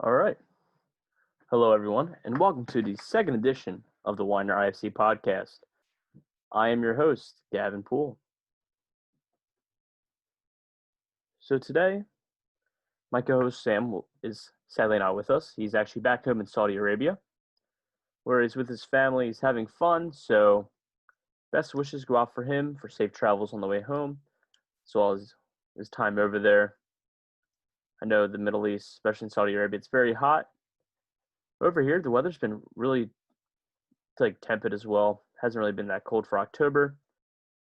All right. Hello, everyone, and welcome to the second edition of the Widener IFC Podcast. I am your host, Gavin Poole. So today, my co-host Sam is sadly not with us. He's actually back home in Saudi Arabia, where he's with his family. He's having fun, so best wishes go out for him for safe travels on the way home, as well as his time over there. I know the Middle East, especially in Saudi Arabia, it's very hot. Over here, the weather's been really tepid as well. Hasn't really been that cold for October.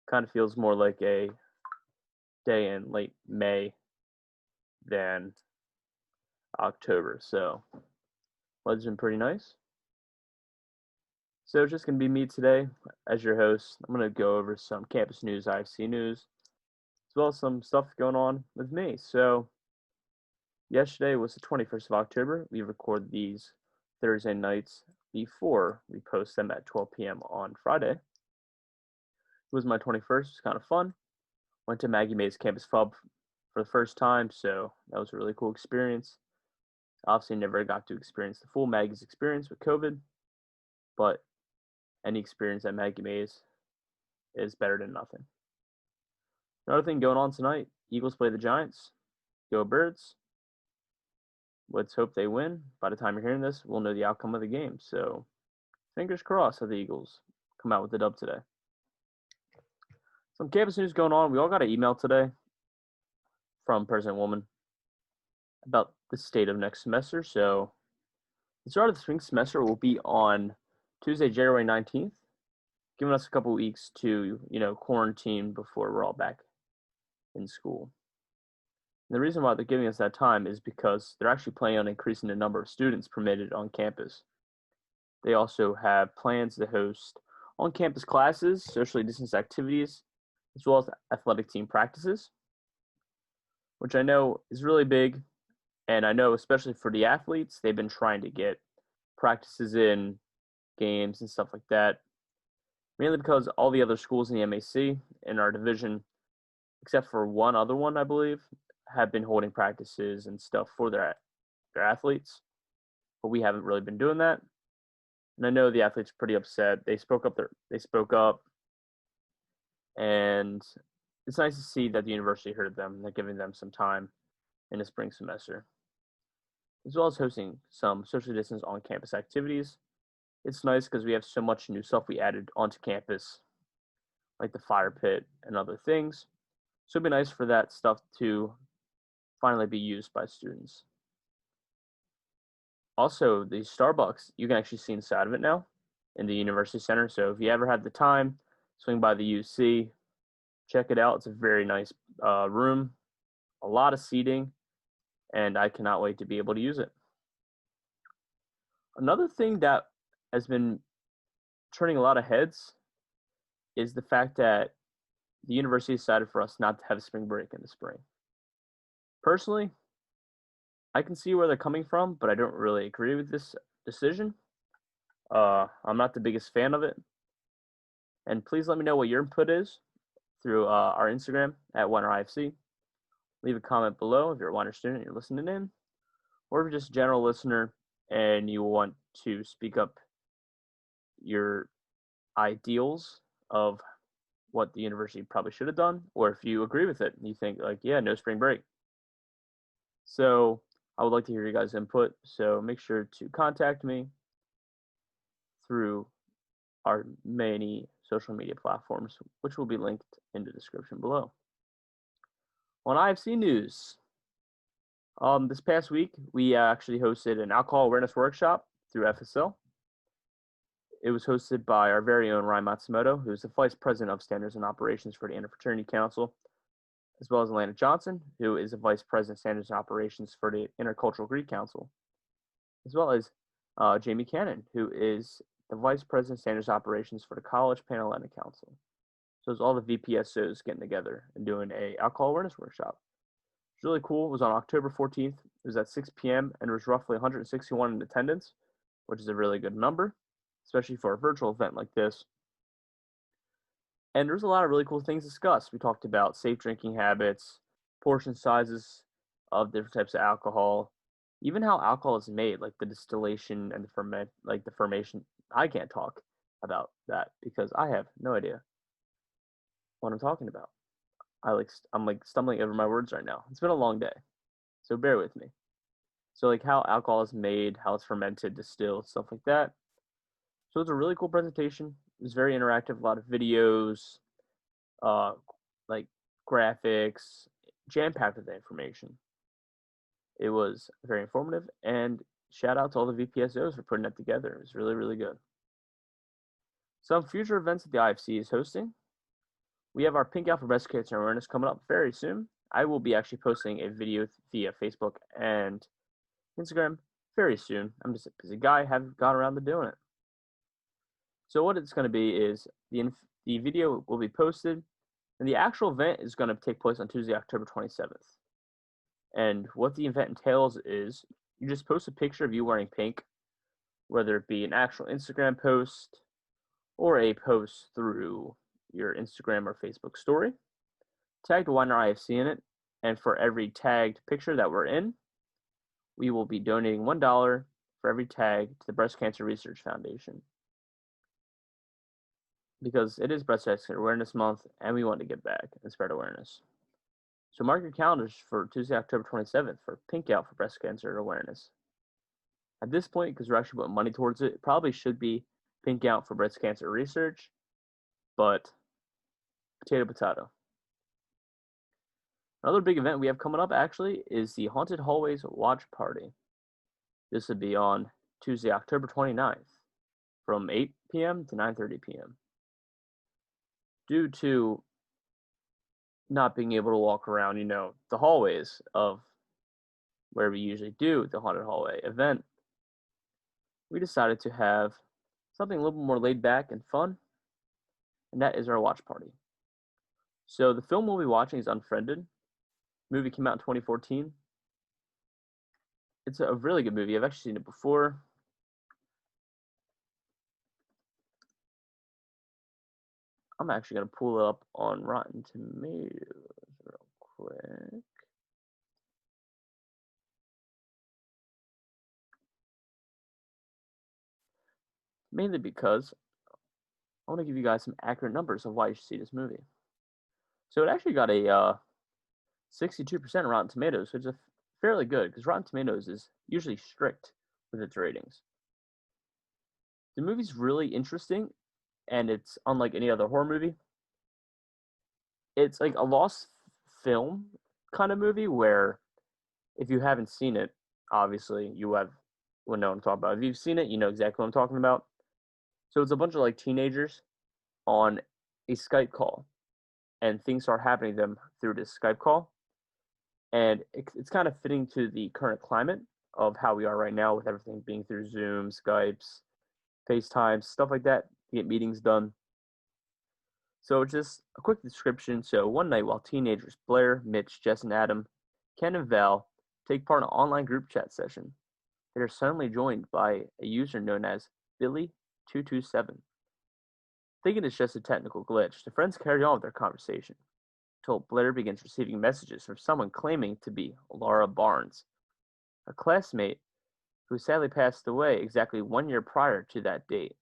Kind of feels more like a day in late May than October. So weather's been pretty nice. So it's just going to be me today as your host. I'm going to go over some campus news, IFC news, as well as some stuff going on with me. So yesterday was the 21st of October. We record these Thursday nights before we post them at 12 p.m. on Friday. It was my 21st. It was kind of fun. Went to Maggie Mae's campus pub for the first time, so that was a really cool experience. Obviously, never got to experience the full Maggie's experience with COVID, but any experience at Maggie Mae's is better than nothing. Another thing going on tonight, Eagles play the Giants. Go Birds. Let's hope they win. By the time you're hearing this, we'll know the outcome of the game. So fingers crossed that the Eagles come out with the dub today. Some campus news going on. We all got an email today from President Woolman about the state of next semester. So the start of the spring semester will be on Tuesday, January 19th, giving us a couple weeks to, quarantine before we're all back in school. And the reason why they're giving us that time is because they're actually planning on increasing the number of students permitted on campus. They also have plans to host on-campus classes, socially distanced activities, as well as athletic team practices, which I know is really big. And I know especially for the athletes, they've been trying to get practices in, games and stuff like that, mainly because all the other schools in the MAC in our division, except for one other one, I believe, have been holding practices and stuff for their athletes, but we haven't really been doing that. And I know the athletes are pretty upset. They spoke up, and it's nice to see that the university heard them. They're giving them some time in the spring semester, as well as hosting some social distance on-campus activities. It's nice because we have so much new stuff we added onto campus, like the fire pit and other things. So it'd be nice for that stuff to finally be used by students. Also, the Starbucks, you can actually see inside of it now in the University Center. So if you ever had the time, swing by the UC, check it out. It's a very nice room, a lot of seating, and I cannot wait to be able to use it. Another thing that has been turning a lot of heads is the fact that the university decided for us not to have a spring break in the spring. Personally, I can see where they're coming from, but I don't really agree with this decision. I'm not the biggest fan of it. And please let me know what your input is through our Instagram at Widener IFC. Leave a comment below if you're a Widener student and you're listening in, or if you're just a general listener and you want to speak up your ideals of what the university probably should have done, or if you agree with it and you think no spring break. So I would like to hear your guys' input. So make sure to contact me through our many social media platforms, which will be linked in the description below. On IFC news, this past week, we actually hosted an alcohol awareness workshop through FSL. It was hosted by our very own Ryan Matsumoto, who is the Vice President of Standards and Operations for the Interfraternity Council, as well as Alana Johnson, who is the Vice President of Standards and Operations for the Intercultural Greek Council, as well as Jamie Cannon, who is the Vice President of Standards and Operations for the College Panhellenic Council. So it's all the VPSOs getting together and doing a alcohol awareness workshop. It's really cool. It was on October 14th. It was at 6 p.m. and there was roughly 161 in attendance, which is a really good number, especially for a virtual event like this. And there's a lot of really cool things discussed. We talked about safe drinking habits, portion sizes of different types of alcohol, even how alcohol is made, like the distillation and the fermation. I can't talk about that because I have no idea what I'm talking about. I'm like stumbling over my words right now. It's been a long day, so bear with me. So like how alcohol is made, how it's fermented, distilled, stuff like that. So it's a really cool presentation. It was very interactive, a lot of videos, uh, like graphics, jam-packed with information. It was very informative, and shout out to all the VPSOs for putting that together. It was really, really good. Some future events that the IFC is hosting. We have our Pink Out for Breast Cancer Awareness coming up very soon. I will be actually posting a video via Facebook and Instagram very soon. I'm just a busy guy, haven't gone around to doing it. So what it's going to be is the video will be posted, and the actual event is going to take place on Tuesday, October 27th. And what the event entails is you just post a picture of you wearing pink, whether it be an actual Instagram post or a post through your Instagram or Facebook story. Tag the Widener IFC in it, and for every tagged picture that we're in, we will be donating $1 for every tag to the Breast Cancer Research Foundation. Because it is Breast Cancer Awareness Month, and we want to give back and spread awareness. So mark your calendars for Tuesday, October 27th for Pink Out for Breast Cancer Awareness. At this point, because we're actually putting money towards it, it probably should be Pink Out for Breast Cancer Research, but potato. Another big event we have coming up actually is the Haunted Hallways Watch Party. This would be on Tuesday, October 29th from 8 p.m. to 9:30 p.m. Due to not being able to walk around, the hallways of where we usually do the Haunted Hallway event, we decided to have something a little bit more laid back and fun, and that is our watch party. So the film we'll be watching is Unfriended. The movie came out in 2014. It's a really good movie. I've actually seen it before. I'm actually going to pull it up on Rotten Tomatoes real quick. Mainly because I want to give you guys some accurate numbers of why you should see this movie. So it actually got a 62% Rotten Tomatoes, which is fairly good because Rotten Tomatoes is usually strict with its ratings. The movie's really interesting, and it's unlike any other horror movie. It's like a lost film kind of movie where if you haven't seen it, obviously you would know what I'm talking about. If you've seen it, you know exactly what I'm talking about. So it's a bunch of like teenagers on a Skype call, and things start happening to them through this Skype call. And it's kind of fitting to the current climate of how we are right now with everything being through Zoom, Skypes, FaceTime, stuff like that to get meetings done. So just a quick description. So one night while teenagers Blair, Mitch, Jess, and Adam, Ken, and Val take part in an online group chat session, they are suddenly joined by a user known as Billy227. Thinking it's just a technical glitch, the friends carry on with their conversation until Blair begins receiving messages from someone claiming to be Laura Barnes, a classmate who sadly passed away exactly 1 year prior to that date.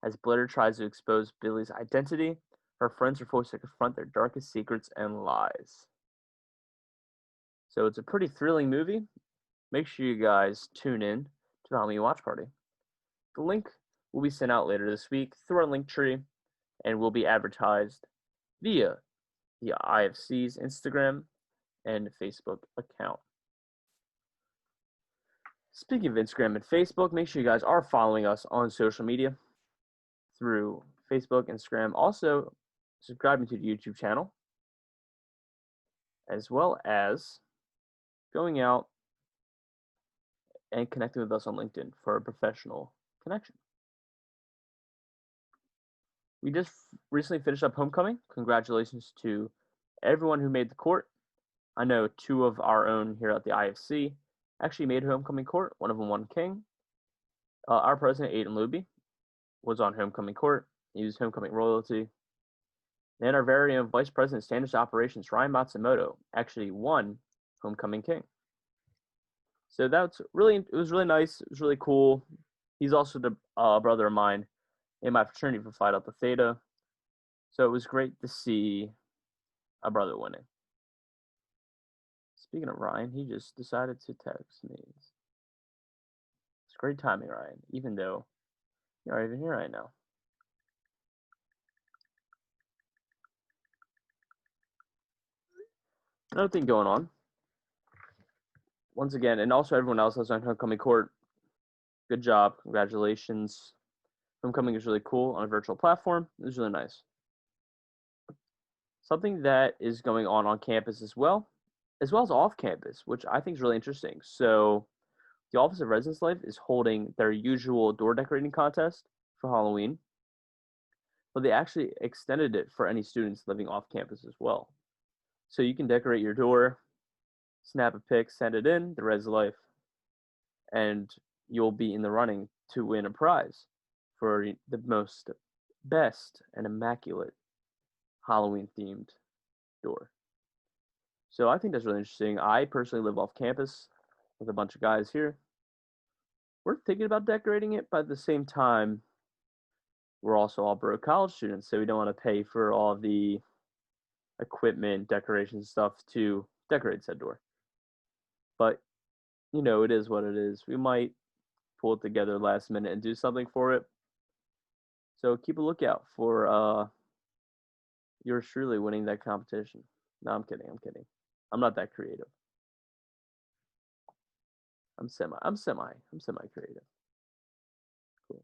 As Blair tries to expose Billy's identity, her friends are forced to confront their darkest secrets and lies. So it's a pretty thrilling movie. Make sure you guys tune in to the Halloween Watch Party. The link will be sent out later this week through our link tree and will be advertised via the IFC's Instagram and Facebook account. Speaking of Instagram and Facebook, make sure you guys are following us on social media through Facebook, Instagram. Also, subscribing to the YouTube channel, as well as going out and connecting with us on LinkedIn for a professional connection. We just recently finished up homecoming. Congratulations to everyone who made the court. I know two of our own here at the IFC actually made homecoming court. One of them won King. Our president, Aiden Luby, was on homecoming court. He was homecoming royalty. And our very own vice president, standards operations, Ryan Matsumoto, actually won homecoming King. So it was really nice. It was really cool. He's also the brother of mine in my fraternity for Phi Delta Theta. So it was great to see a brother winning. Speaking of Ryan, he just decided to text me. It's great timing, Ryan, even though you're not even here right now. Another thing going on. Once again, and also everyone else that's on Homecoming Court, good job. Congratulations. Homecoming is really cool on a virtual platform. It was really nice. Something that is going on campus as well as off campus, which I think is really interesting. So the Office of Residence Life is holding their usual door decorating contest for Halloween, but they actually extended it for any students living off campus as well. So you can decorate your door, snap a pic, send it in, the Res Life, and you'll be in the running to win a prize for the most best and immaculate Halloween themed door. So I think that's really interesting. I personally live off campus with a bunch of guys here. We're thinking about decorating it, but at the same time, we're also all broke college students, so we don't want to pay for all the equipment, decorations, stuff to decorate said door. But, it is what it is. We might pull it together last minute and do something for it. So keep a lookout for yours truly winning that competition. No, I'm kidding. I'm not that creative. I'm semi creative. Cool.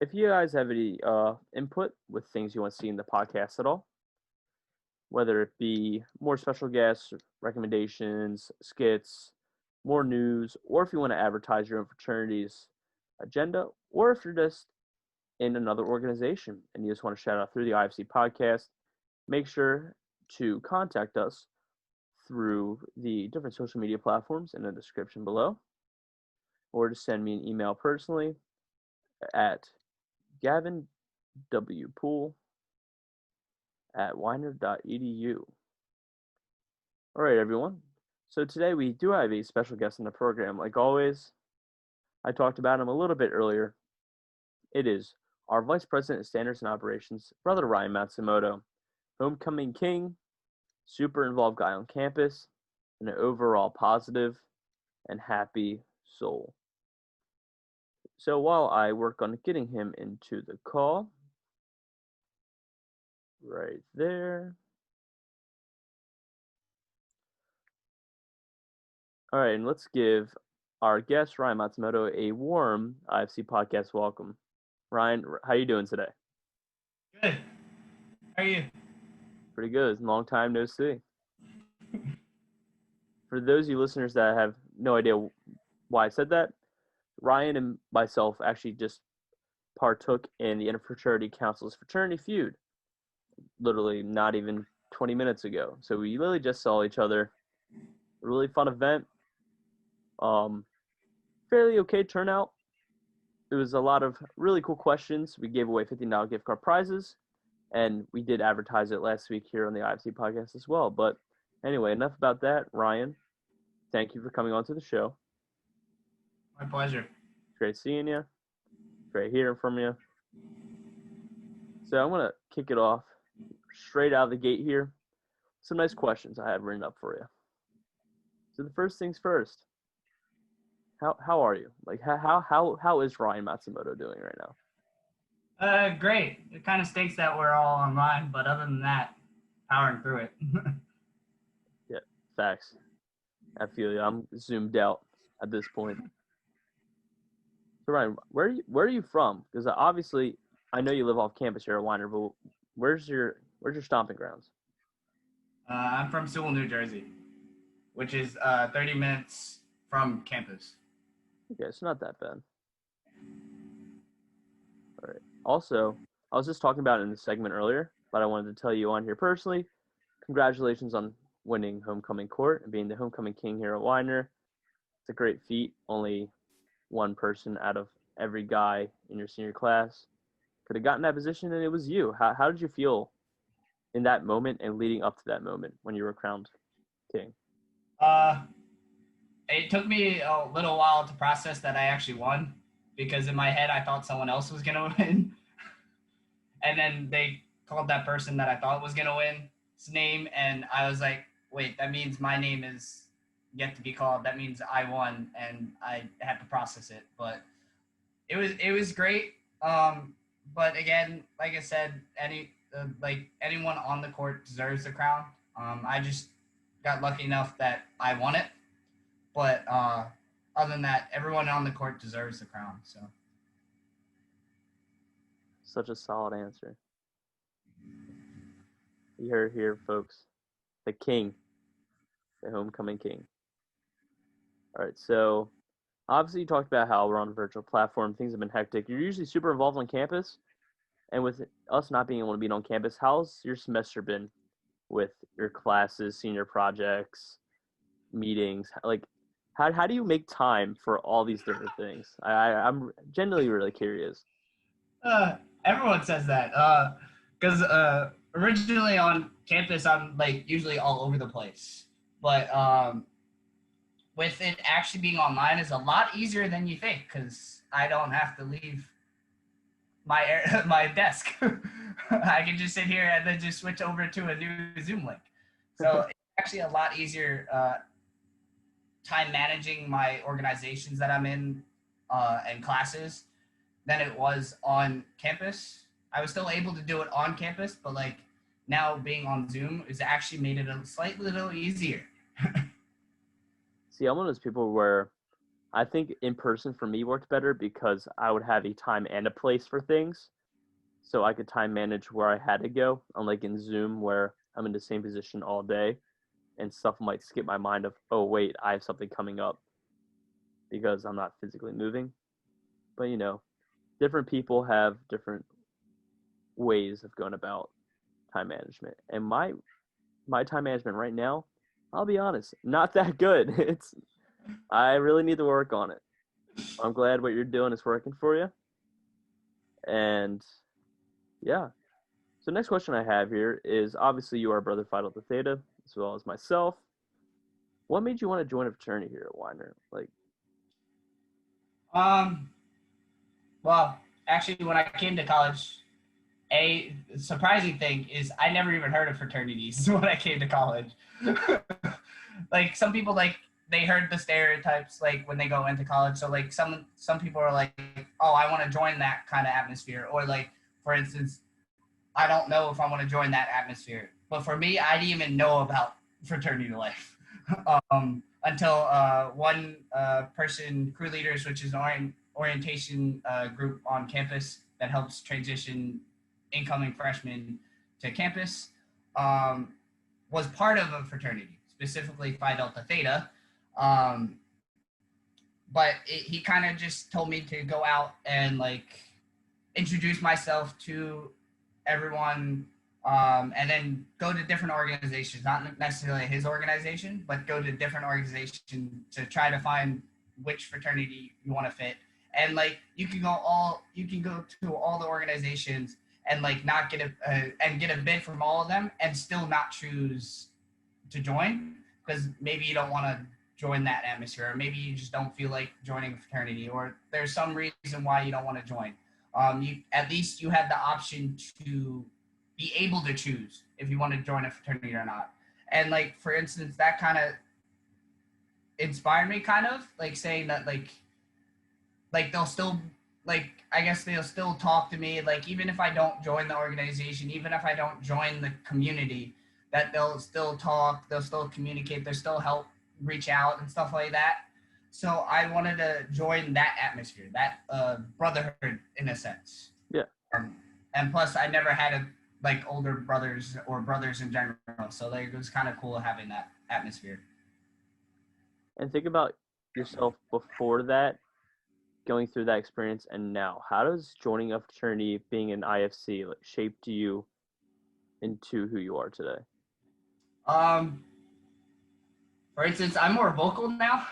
If you guys have any input with things you want to see in the podcast at all, whether it be more special guests, recommendations, skits, more news, or if you want to advertise your own fraternity's agenda, or if you're just in another organization and you just want to shout out through the IFC podcast, make sure to contact us through the different social media platforms in the description below, or to send me an email personally at gavinwpool@widener.edu. All right, everyone. So today we do have a special guest on the program. Like always, I talked about him a little bit earlier. It is our Vice President of Standards and Operations, Brother Ryan Matsumoto, homecoming king, super involved guy on campus, and an overall positive and happy soul. So while I work on getting him into the call, right there. All right, and let's give our guest, Ryan Matsumoto, a warm IFC podcast welcome. Ryan, how you doing today? Good. How are you? Pretty good. Long time no see. For those of you listeners that have no idea why I said that, Ryan and myself actually just partook in the Interfraternity Council's fraternity feud, literally not even 20 minutes ago. So we literally just saw each other. A really fun event. Fairly okay turnout. It was a lot of really cool questions. We gave away $15 gift card prizes, and we did advertise it last week here on the IFC podcast as well. But anyway, enough about that. Ryan, thank you for coming on to the show. My pleasure. It's great seeing you. Great hearing from you. So I'm going to kick it off straight out of the gate here. Some nice questions I have written up for you. So the first things first. How are you? Like how is Ryan Matsumoto doing right now? Great. It kind of stinks that we're all online, but other than that, powering through it. Yeah, facts. I feel you. I'm zoomed out at this point. So Ryan, where are you from? Because obviously I know you live off campus here at Widener, but where's your stomping grounds? I'm from Sewell, New Jersey, which is 30 minutes from campus. Okay, it's not that bad. All right. Also, I was just talking about it in the segment earlier, but I wanted to tell you on here personally, congratulations on winning homecoming court and being the homecoming king here at Widener. It's a great feat. Only one person out of every guy in your senior class could have gotten that position, and it was you. How did you feel in that moment and leading up to that moment when you were crowned king? Uh, it took me a little while to process that I actually won because in my head I thought someone else was gonna win, and then they called that person that I thought was gonna win his name, and I was like, wait, that means my name is yet to be called. That means I won, and I had to process it. But it was great. But again, like I said, anyone on the court deserves the crown. I just got lucky enough that I won it. But other than that, everyone on the court deserves the crown. So Such a solid answer. You heard it here, folks. The king, the homecoming king. All right, so obviously you talked about how we're on a virtual platform. Things have been hectic. You're usually super involved on campus. And with us not being able to be on campus, how's your semester been with your classes, senior projects, meetings? Like, how do you make time for all these different things? I'm genuinely really curious. everyone says that. Because originally on campus, I'm like usually all over the place. But with it actually being online is a lot easier than you think because I don't have to leave my desk. I can just sit here and then just switch over to a new Zoom link. So it's actually a lot easier time managing my organizations that I'm in and classes than it was on campus. I was still able to do it on campus, but like now being on Zoom has actually made it a slightly little easier. See, I'm one of those people where I think in person for me worked better because I would have a time and a place for things. So I could time manage where I had to go, unlike in Zoom where I'm in the same position all day and stuff might skip my mind of, oh, wait, I have something coming up because I'm not physically moving. But, different people have different ways of going about time management. And my time management right now, I'll be honest, not that good. I really need to work on it. I'm glad what you're doing is working for you. And yeah. So next question I have here is obviously you are brother Phi Delta Theta as well as myself. What made you want to join a fraternity here at Widener? Like, Um, well, actually, when I came to college, a surprising thing is I never even heard of fraternities when I came to college. Like some people like they heard the stereotypes like when they go into college. So like some people are like, oh, I want to join that kind of atmosphere, or like for instance, I don't know if I want to join that atmosphere. But for me, I didn't even know about fraternity life until one person, crew leaders, which is an orientation group on campus that helps transition incoming freshmen to campus, was part of a fraternity, specifically Phi Delta Theta. But he kind of just told me to go out and like introduce myself to everyone, and then go to different organizations, not necessarily his organization, but go to different organizations to try to find which fraternity you want to fit. And like you can go to all the organizations and like not get and get a bid from all of them and still not choose to join because maybe you don't want to join that atmosphere, or maybe you just don't feel like joining a fraternity, or there's some reason why you don't want to join. You at least you have the option to be able to choose if you want to join a fraternity or not. And like for instance, that kind of inspired me, kind of like saying that like they'll still like I guess they'll still talk to me, like even if I don't join the organization, even if I don't join the community, that they'll still talk, they'll still communicate, they'll still help reach out and stuff like that. So I wanted to join that atmosphere, that brotherhood in a sense. yeah. And plus, I never had like older brothers or brothers in general, so like it was kind of cool having that atmosphere. And think about yourself before that, going through that experience, and now. How does joining a fraternity, being an IFC, like, shaped you into who you are today? Um, for instance, I'm more vocal now,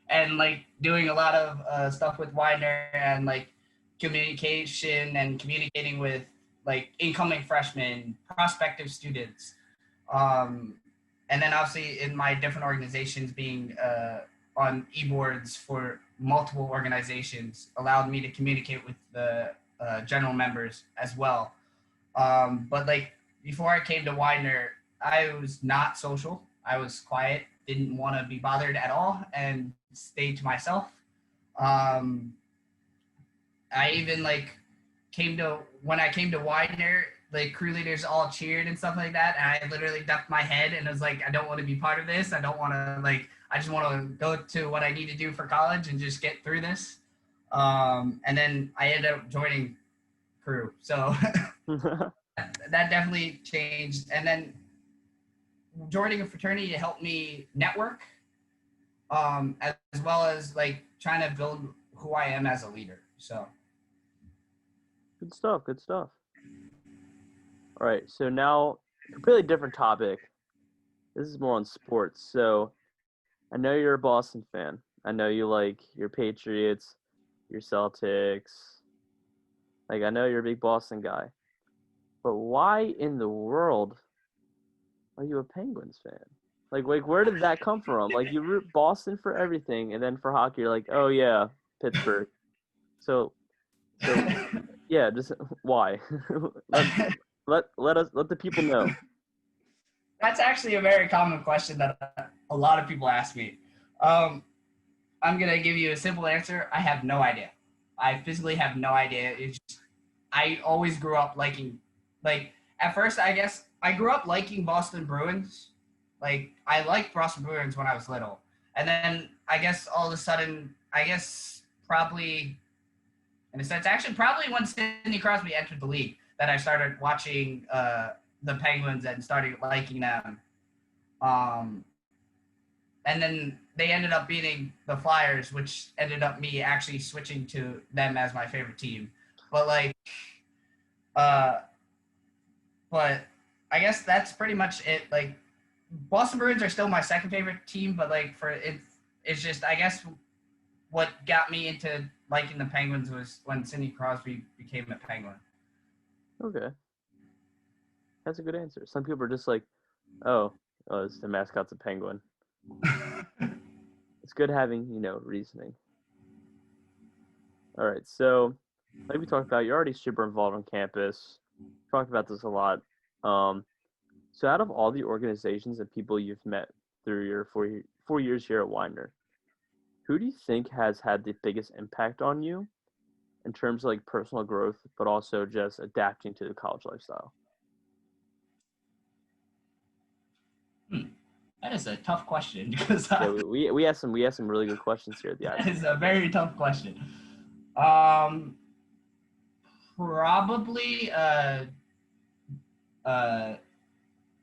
and like doing a lot of stuff with Widener and like communication and communicating with like incoming freshmen, prospective students, um, and then obviously in my different organizations being on e-boards for multiple organizations allowed me to communicate with the general members as well. But like before I came to Widener, I was not social. I was quiet, didn't want to be bothered at all, and stayed to myself. I even like when I came to Widener, like crew leaders all cheered and stuff like that. And I literally ducked my head and was like, I don't want to be part of this. I don't want to I just want to go to what I need to do for college and just get through this. And then I ended up joining crew. So that definitely changed. And then joining a fraternity helped me network, as well as like trying to build who I am as a leader. So good stuff. Good stuff. All right. So now, completely different topic. This is more on sports. So I know you're a Boston fan. I know you like your Patriots, your Celtics. Like, I know you're a big Boston guy. But why in the world are you a Penguins fan? Like where did that come from? Like, you root Boston for everything, and then for hockey, you're like, oh, yeah, Pittsburgh. So yeah, just why? let the people know. That's actually a very common question that a lot of people ask me. I'm going to give you a simple answer. I have no idea. I physically have no idea. It's just, I always grew up liking, at first, I guess, I grew up liking Boston Bruins. Like, I liked Boston Bruins when I was little. And then, I guess, all of a sudden, probably, in a sense, actually, probably when Sidney Crosby entered the league, that I started watching the Penguins and started liking them. And then they ended up beating the Flyers, which ended up me actually switching to them as my favorite team. But but I guess that's pretty much it. Like, Boston Bruins are still my second favorite team, but it's just, I guess, what got me into liking the Penguins was when Sidney Crosby became a Penguin. Okay. That's a good answer. Some people are just like, oh, it's the mascot's a penguin. It's good having, reasoning. All right, so like we talked about, you're already super involved on campus. Talked about this a lot. So out of all the organizations and people you've met through your 4 years here at Widener, who do you think has had the biggest impact on you in terms of like personal growth, but also just adapting to the college lifestyle? That is a tough question because we have some really good questions here at the IFC. That is a very tough question. Probably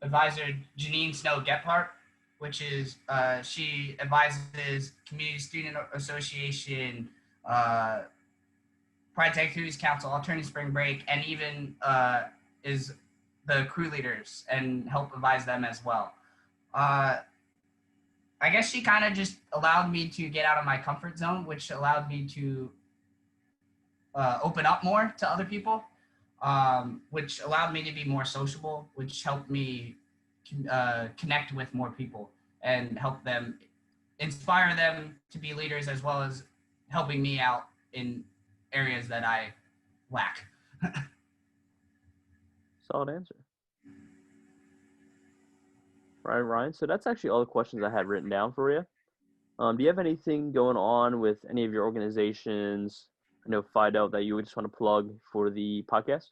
advisor Janine Snow Gephardt, which is she advises Community Student Association, Pride Activities Council, Alternative Spring Break, and even is the crew leaders and help advise them as well. I guess she kind of just allowed me to get out of my comfort zone, which allowed me to open up more to other people, which allowed me to be more sociable, which helped me connect with more people and help them, inspire them to be leaders, as well as helping me out in areas that I lack. Solid answer. All right, Ryan. So that's actually all the questions I had written down for you. Do you have anything going on with any of your organizations? I know Fido that you would just want to plug for the podcast.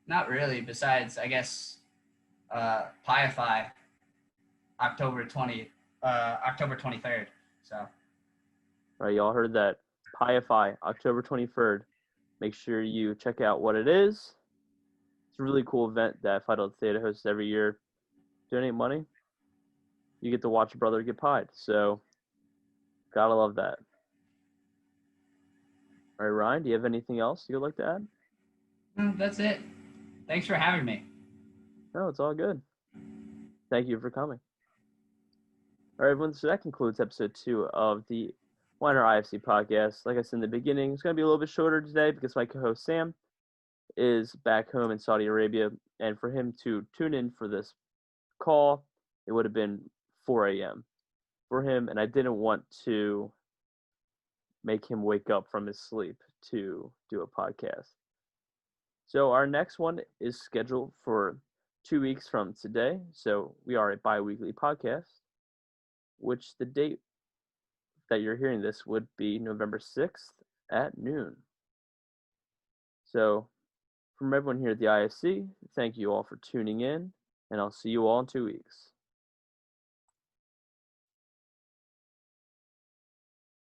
Not really. Besides, I guess, PIFI, October 23rd. So. All right, y'all heard that. PIFI, October 23rd. Make sure you check out what it is. It's a really cool event that Fido Theta hosts every year. Donate money, you get to watch your brother get pied. So, gotta love that. All right, Ryan, do you have anything else you'd like to add? That's it. Thanks for having me. No, it's all good. Thank you for coming. All right, everyone, so that concludes episode 2 of the Widener IFC Podcast. Like I said in the beginning, it's going to be a little bit shorter today because my co-host Sam is back home in Saudi Arabia, and for him to tune in for this call, it would have been 4 a.m. for him, and I didn't want to make him wake up from his sleep to do a podcast. So our next one is scheduled for 2 weeks from today. So we are a biweekly podcast, which the date that you're hearing this would be November 6th at noon. So from everyone here at the IFC, thank you all for tuning in, and I'll see you all in 2 weeks.